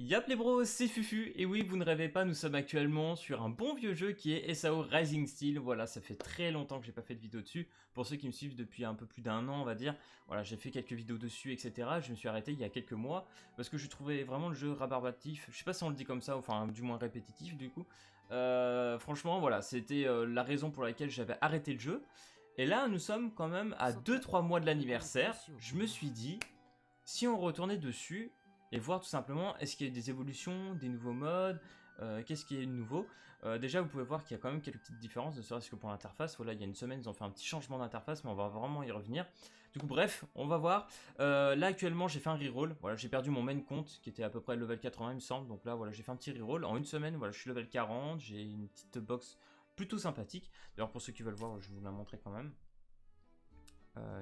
Yap les bros, c'est Fufu, et oui, vous ne rêvez pas, nous sommes actuellement sur un bon vieux jeu qui est SAO Rising Steel. Voilà, ça fait très longtemps que j'ai pas fait de vidéo dessus. Pour ceux qui me suivent depuis un peu plus d'un an, on va dire, voilà, j'ai fait quelques vidéos dessus, etc. Je me suis arrêté il y a quelques mois, parce que je trouvais vraiment le jeu rabarbatif. Je sais pas si on le dit comme ça, enfin, du moins répétitif, du coup. Franchement, voilà, c'était la raison pour laquelle j'avais arrêté le jeu. Et là, nous sommes quand même à 2-3 mois de l'anniversaire. Je me suis dit, si on retournait dessus et voir tout simplement est-ce qu'il y a des évolutions, des nouveaux modes, qu'est-ce qui est nouveau. Déjà vous pouvez voir qu'il y a quand même quelques petites différences, ne serait-ce que pour l'interface. Voilà, il y a une semaine ils ont fait un petit changement d'interface, mais on va vraiment y revenir. Du coup bref, on va voir. Là actuellement j'ai fait un reroll, voilà, j'ai perdu mon main compte qui était à peu près level 80 il me semble, donc là voilà j'ai fait un petit reroll. En une semaine voilà je suis level 40, j'ai une petite box plutôt sympathique. D'ailleurs pour ceux qui veulent voir je vais vous la montrer quand même.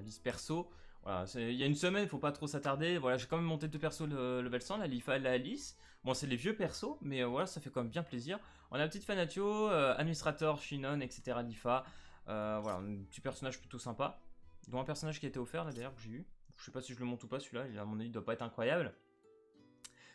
Liste perso, voilà, il y a une semaine, il faut pas trop s'attarder. Voilà, j'ai quand même monté deux persos level 100, la Lifa et la Alice. Bon, c'est les vieux persos, mais voilà, ça fait quand même bien plaisir. On a un petit Fanatio, administrateur, Shinon, etc. Lifa. Voilà, un petit personnage plutôt sympa. Dont un personnage qui a été offert là d'ailleurs que j'ai eu. Je sais pas si je le monte ou pas celui-là, à mon avis il doit pas être incroyable.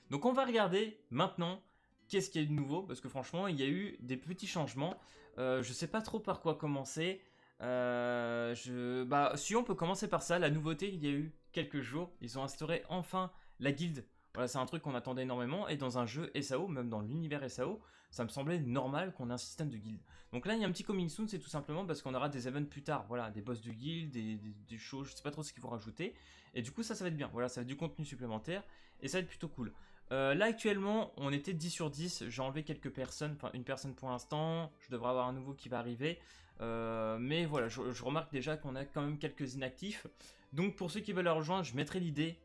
Donc on va regarder maintenant qu'est-ce qu'il y a de nouveau, parce que franchement il y a eu des petits changements. Je sais pas trop par quoi commencer. Si on peut commencer par ça, la nouveauté il y a eu quelques jours, ils ont instauré enfin la guilde. Voilà, c'est un truc qu'on attendait énormément, et dans un jeu SAO, même dans l'univers SAO, ça me semblait normal qu'on ait un système de guilde. Donc là il y a un petit coming soon, c'est tout simplement parce qu'on aura des events plus tard, voilà, des boss de guilde, des choses, je sais pas trop ce qu'ils vont rajouter, et du coup ça va être bien, voilà, ça va être du contenu supplémentaire, et ça va être plutôt cool. Là actuellement on était 10 sur 10, j'ai enlevé quelques personnes, enfin une personne pour l'instant, je devrais avoir un nouveau qui va arriver. Mais voilà, je remarque déjà qu'on a quand même quelques inactifs. Donc pour ceux qui veulent la rejoindre, je mettrai l'idée.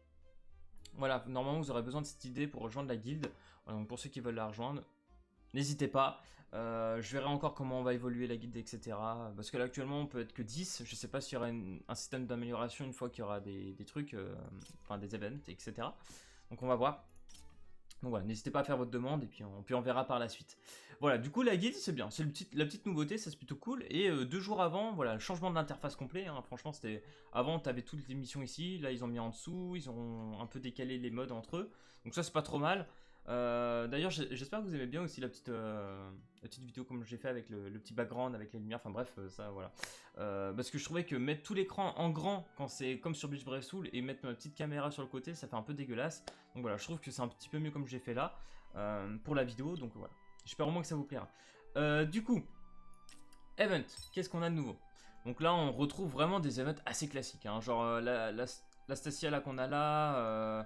Voilà, normalement vous aurez besoin de cette idée pour rejoindre la guilde. Voilà, donc pour ceux qui veulent la rejoindre, n'hésitez pas. Je verrai encore comment on va évoluer la guilde, etc. Parce que là actuellement on peut être que 10. Je sais pas s'il y aura un système d'amélioration une fois qu'il y aura des trucs, enfin des events, etc. Donc on va voir. Donc voilà, n'hésitez pas à faire votre demande et puis on verra par la suite. Voilà, du coup la guilde c'est bien, c'est la petite nouveauté, ça c'est plutôt cool. Et 2 jours avant, voilà, le changement de l'interface complet, hein, franchement c'était... Avant t'avais toutes les missions ici, là ils ont mis en dessous, ils ont un peu décalé les modes entre eux. Donc ça c'est pas trop mal. D'ailleurs j'espère que vous aimez bien aussi la petite vidéo comme j'ai fait avec le petit background, avec les lumières, enfin bref, ça voilà. Parce que je trouvais que mettre tout l'écran en grand quand c'est comme sur Bleach Brave Soul et mettre ma petite caméra sur le côté, ça fait un peu dégueulasse. Donc voilà, je trouve que c'est un petit peu mieux comme j'ai fait là pour la vidéo, donc voilà. J'espère au moins que ça vous plaira. Du coup, event, qu'est-ce qu'on a de nouveau? Donc là, on retrouve vraiment des events assez classiques, hein, genre la Stacia là qu'on a là,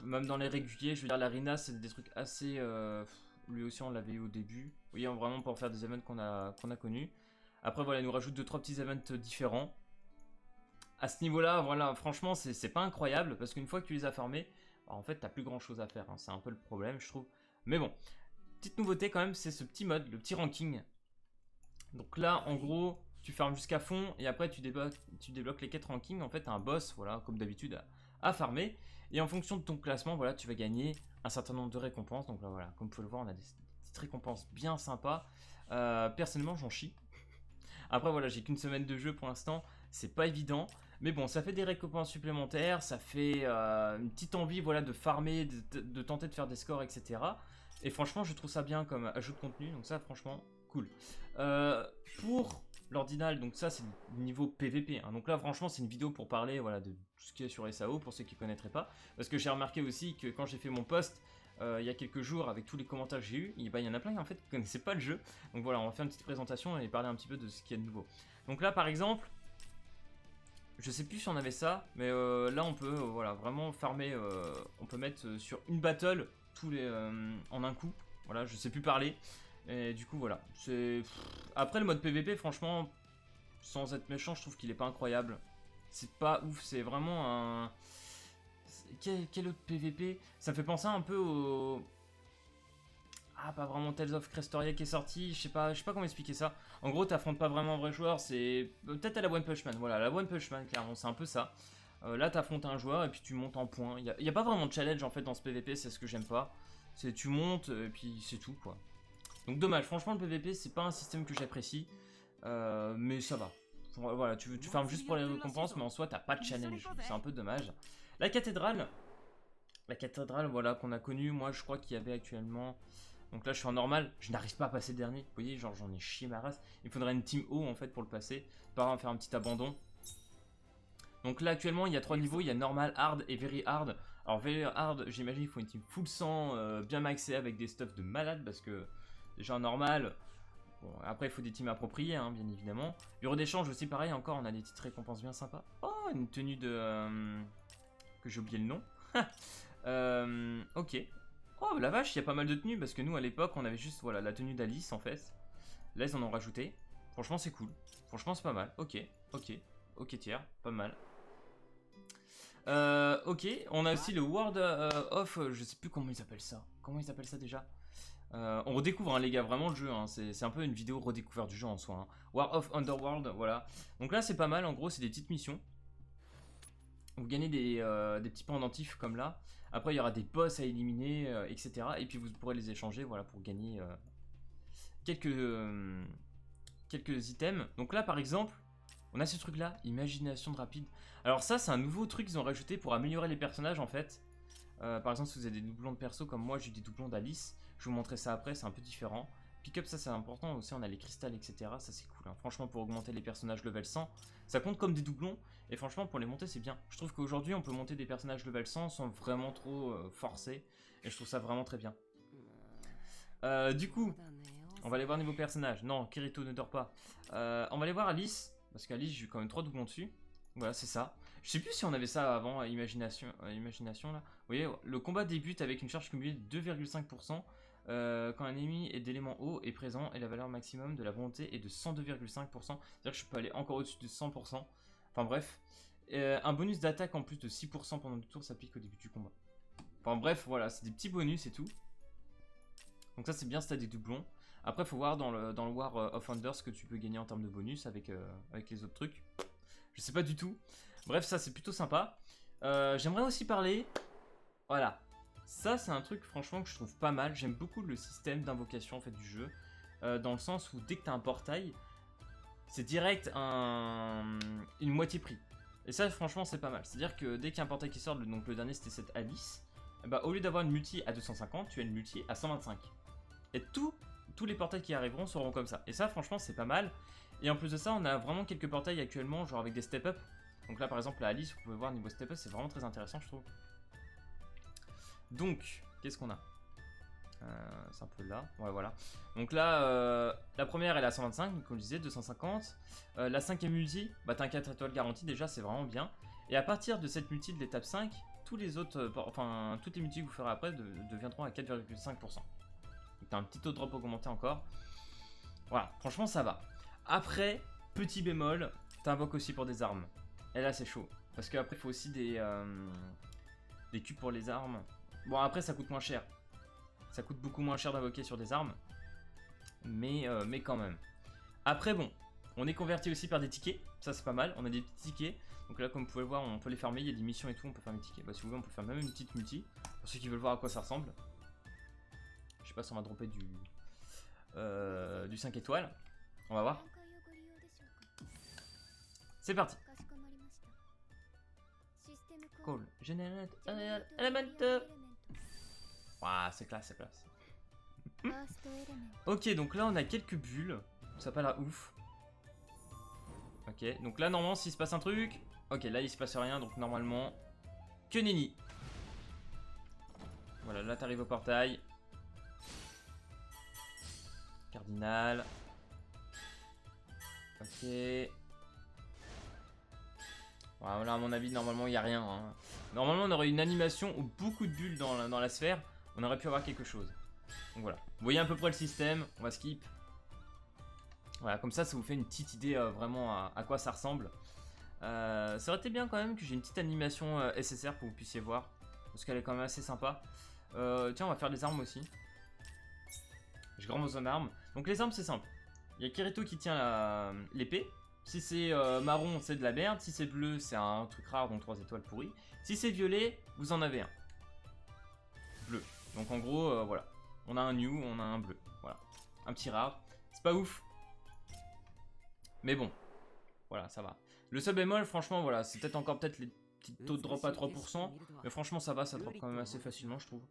même dans les réguliers, je veux dire l'Arena, c'est des trucs assez... lui aussi, on l'avait eu au début. Oui, vraiment pour faire des events qu'on a connus. Après, voilà, il nous rajoute 2-3 petits events différents. À ce niveau-là, voilà, franchement, c'est pas incroyable, parce qu'une fois que tu les as farmés, bah, en fait, t'as plus grand-chose à faire, hein, c'est un peu le problème, je trouve. Mais bon, petite nouveauté quand même, c'est ce petit mode, le petit ranking. Donc là, en gros, tu farmes jusqu'à fond, et après, tu débloques les 4 rankings. En fait, t'as un boss, voilà, comme d'habitude, à farmer. Et en fonction de ton classement, voilà, tu vas gagner un certain nombre de récompenses. Donc là, voilà, comme vous pouvez le voir, on a des petites récompenses bien sympas. Personnellement, j'en chie. Après, voilà, j'ai qu'une semaine de jeu pour l'instant, c'est pas évident. Mais bon, ça fait des récompenses supplémentaires, ça fait une petite envie, voilà, de farmer, de tenter de faire des scores, etc. Et franchement, je trouve ça bien comme ajout de contenu, donc ça, franchement, cool. Pour l'ordinal, donc ça, c'est le niveau PVP. Hein. Donc là, franchement, c'est une vidéo pour parler, voilà, de tout ce qui est sur SAO, pour ceux qui ne connaîtraient pas. Parce que j'ai remarqué aussi que quand j'ai fait mon post, il y a quelques jours, avec tous les commentaires que j'ai eu, il y en a plein en fait qui ne connaissaient pas le jeu. Donc voilà, on va faire une petite présentation et parler un petit peu de ce qu'il y a de nouveau. Donc là, par exemple, je sais plus si on avait ça, mais là on peut voilà, vraiment farmer, on peut mettre sur une battle tous les en un coup. Voilà, je sais plus parler. Et du coup voilà, c'est... Après le mode PVP, franchement, sans être méchant, je trouve qu'il est pas incroyable. C'est pas ouf, c'est vraiment un... Quel autre PVP? Ça me fait penser un peu au... Ah, pas vraiment Tales of Crestoria qui est sorti, je sais pas comment expliquer ça. En gros, t'affrontes pas vraiment un vrai joueur, c'est peut-être à la One Punch Man. Voilà, la One Punch Man, clairement, c'est un peu ça. Là, t'affrontes un joueur et puis tu montes en points. Il y a pas vraiment de challenge en fait dans ce PVP, c'est ce que j'aime pas. C'est tu montes et puis c'est tout quoi. Donc dommage, franchement, le PVP, c'est pas un système que j'apprécie, mais ça va. Voilà, tu farmes juste pour les récompenses, mais en soi, t'as pas de challenge. C'est un peu dommage. La cathédrale. La cathédrale, voilà, qu'on a connue. Moi, je crois qu'il y avait actuellement... Donc là, je suis en normal. Je n'arrive pas à passer dernier. Vous voyez, genre, j'en ai chié ma race. Il faudrait une team haut, en fait, pour le passer. Par exemple, faire un petit abandon. Donc là, actuellement, il y a 3 niveaux. Il y a normal, hard et very hard. Alors, very hard, j'imagine, il faut une team full sang, bien maxée, avec des stuffs de malade. Parce que, déjà, en normal... Bon, après, il faut des teams appropriés, hein, bien évidemment. Bureau d'échange aussi, pareil, encore, on a des petites récompenses bien sympas. Oh, une tenue de... que j'ai oublié le nom. Ok. Oh, la vache, il y a pas mal de tenues, parce que nous, à l'époque, on avait juste, voilà, la tenue d'Alice, en fait. Là, ils en ont rajouté. Franchement, c'est cool. Franchement, c'est pas mal. Ok, ok. Ok, tiers, pas mal. Ok, on a aussi le World of... je sais plus comment ils appellent ça. Comment ils appellent ça, déjà? On redécouvre, hein, les gars, vraiment le jeu, hein. C'est un peu une vidéo redécouverte du jeu en soi, hein. War of Underworld, voilà. Donc là, c'est pas mal, en gros, c'est des petites missions. Vous gagnez des petits pendentifs comme là. Après, il y aura des boss à éliminer, etc. Et puis, vous pourrez les échanger, voilà, pour gagner quelques items. Donc là, par exemple, on a ce truc-là, imagination de rapide. Alors ça, c'est un nouveau truc qu'ils ont rajouté pour améliorer les personnages, en fait. Par exemple, si vous avez des doublons de perso comme moi, j'ai eu des doublons d'Alice. Je vous montrerai ça après, c'est un peu différent. Pick-up, ça c'est important aussi, on a les cristals, etc. Ça c'est cool, hein. Franchement, pour augmenter les personnages level 100, ça compte comme des doublons. Et franchement, pour les monter, c'est bien. Je trouve qu'aujourd'hui, on peut monter des personnages level 100 sans vraiment trop forcer. Et je trouve ça vraiment très bien. Du coup, on va aller voir niveau personnage. Non, Kirito ne dort pas. On va aller voir Alice, parce qu'Alice, j'ai eu quand même 3 doublons dessus. Voilà, c'est ça. Je sais plus si on avait ça avant, imagination là. Vous voyez, le combat débute avec une charge cumulée de 2,5%. Quand un ennemi est d'élément haut est présent et la valeur maximum de la volonté est de 102,5%. C'est-à-dire que je peux aller encore au-dessus de 100%. Enfin bref. Un bonus d'attaque en plus de 6% pendant le tour s'applique au début du combat. Enfin bref, voilà, c'est des petits bonus et tout. Donc ça c'est bien si t'as des doublons. Après, il faut voir dans le War of Under ce que tu peux gagner en termes de bonus avec les autres trucs. Je sais pas du tout. Bref, ça c'est plutôt sympa. J'aimerais aussi parler... Voilà. Ça c'est un truc franchement que je trouve pas mal. J'aime beaucoup le système d'invocation en fait du jeu. Dans le sens où dès que tu as un portail, c'est direct une moitié prix. Et ça franchement c'est pas mal. C'est-à-dire que dès qu'il y a un portail qui sort, donc le dernier c'était cette Alice, bah, au lieu d'avoir une multi à 250, tu as une multi à 125. Et tous les portails qui arriveront seront comme ça. Et ça franchement c'est pas mal. Et en plus de ça, on a vraiment quelques portails actuellement, genre avec des step-up. Donc là par exemple la Alice, vous pouvez voir niveau step-up, c'est vraiment très intéressant je trouve. Donc, qu'est-ce qu'on a? C'est un peu là, ouais voilà. Donc là, la première elle est à 125, comme je disais, 250. La cinquième multi, bah t'as un 4 étoiles garantie déjà, c'est vraiment bien. Et à partir de cette multi de l'étape 5, tous les autres, toutes les multis que vous ferez après deviendront à 4,5%. Donc t'as un petit taux de drop augmenté encore. Voilà, franchement ça va. Après, petit bémol, t'invoques aussi pour des armes. Et là c'est chaud. Parce qu'après il faut aussi des cubes pour les armes. Bon après ça coûte moins cher. Ça coûte beaucoup moins cher d'invoquer sur des armes. Mais quand même. Après bon, on est converti aussi par des tickets. Ça c'est pas mal, on a des petits tickets. Donc là comme vous pouvez le voir, on peut les fermer, il y a des missions et tout, on peut faire des tickets. Bah si vous voulez on peut faire même une petite multi. Pour ceux qui veulent voir à quoi ça ressemble. Je sais pas si on va dropper du 5 étoiles. On va voir. C'est parti. Cool. Generate element. Waouh, c'est classe, c'est classe. Ok, donc là on a quelques bulles. Ça a pas l'air ouf. Ok, donc là normalement s'il se passe un truc. Ok, là il se passe rien, donc normalement que nenni. Voilà, là t'arrives au portail. Cardinal. Ok. Voilà, à mon avis, normalement, il n'y a rien. Hein. Normalement, on aurait une animation ou beaucoup de bulles dans la sphère. On aurait pu avoir quelque chose. Donc voilà. Vous voyez à peu près le système. On va skip. Voilà, comme ça vous fait une petite idée vraiment à quoi ça ressemble. Ça aurait été bien quand même que j'ai une petite animation SSR pour que vous puissiez voir. Parce qu'elle est quand même assez sympa. Tiens, on va faire des armes aussi. J'ai grand besoin d'armes. Donc les armes, c'est simple. Il y a Kirito qui tient l'épée. Si c'est marron, c'est de la merde. Si c'est bleu, c'est un truc rare, donc 3 étoiles pourries. Si c'est violet, vous en avez un. Bleu. Donc en gros, voilà. On a un new, on a un bleu. Voilà. Un petit rare. C'est pas ouf. Mais bon. Voilà, ça va. Le seul bémol, franchement, voilà. C'est peut-être encore les petit taux de drop à 3%, mais franchement ça va, ça drop quand même assez facilement je trouve.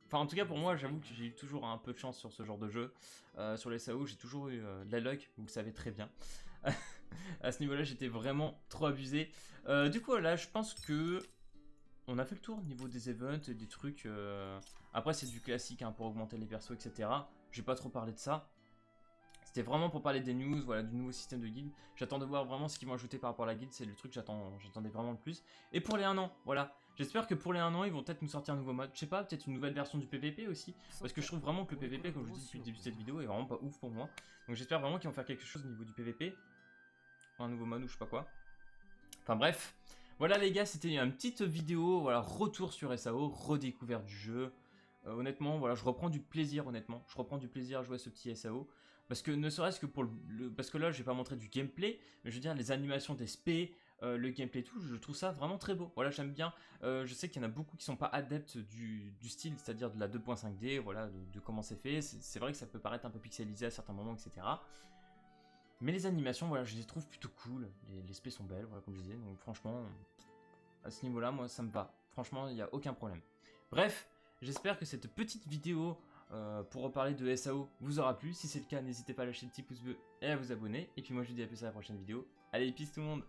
Enfin en tout cas pour moi j'avoue que j'ai eu toujours un peu de chance sur ce genre de jeu. Sur les SAO j'ai toujours eu de la luck, vous le savez très bien. À ce niveau là j'étais vraiment trop abusé. Du coup là je pense que on a fait le tour au niveau des events et des trucs. Après c'est du classique hein, pour augmenter les persos etc. Je vais pas trop parler de ça. C'était vraiment pour parler des news, voilà, du nouveau système de guild. J'attends de voir vraiment ce qu'ils vont ajouter par rapport à la guild, c'est le truc que j'attendais vraiment le plus. Et pour les 1 an, voilà. J'espère que pour les 1 an, ils vont peut-être nous sortir un nouveau mode. Je sais pas, peut-être une nouvelle version du PVP aussi. Parce que je trouve vraiment que le PVP, comme je vous dis depuis le début de cette vidéo, est vraiment pas ouf pour moi. Donc j'espère vraiment qu'ils vont faire quelque chose au niveau du PVP. Un nouveau mode ou je sais pas quoi. Enfin bref. Voilà les gars, c'était une petite vidéo, voilà, retour sur SAO, redécouverte du jeu. Honnêtement, voilà, je reprends du plaisir, honnêtement. Je reprends du plaisir à jouer à ce petit SAO. Parce que ne serait-ce que pour parce que là, je vais pas montrer du gameplay, mais je veux dire, les animations des spé, le gameplay et tout, je trouve ça vraiment très beau. Voilà, j'aime bien. Je sais qu'il y en a beaucoup qui sont pas adeptes du style, c'est-à-dire de la 2.5D, voilà, de comment c'est fait. C'est vrai que ça peut paraître un peu pixelisé à certains moments, etc. Mais les animations, voilà, je les trouve plutôt cool. Les spé sont belles, voilà, comme je disais. Donc franchement, à ce niveau-là, moi, ça me va. Franchement, il n'y a aucun problème. Bref, j'espère que cette petite vidéo pour reparler de SAO vous aura plu. Si c'est le cas, n'hésitez pas à lâcher le petit pouce bleu et à vous abonner. Et puis moi, je vous dis à plus à la prochaine vidéo. Allez, peace tout le monde!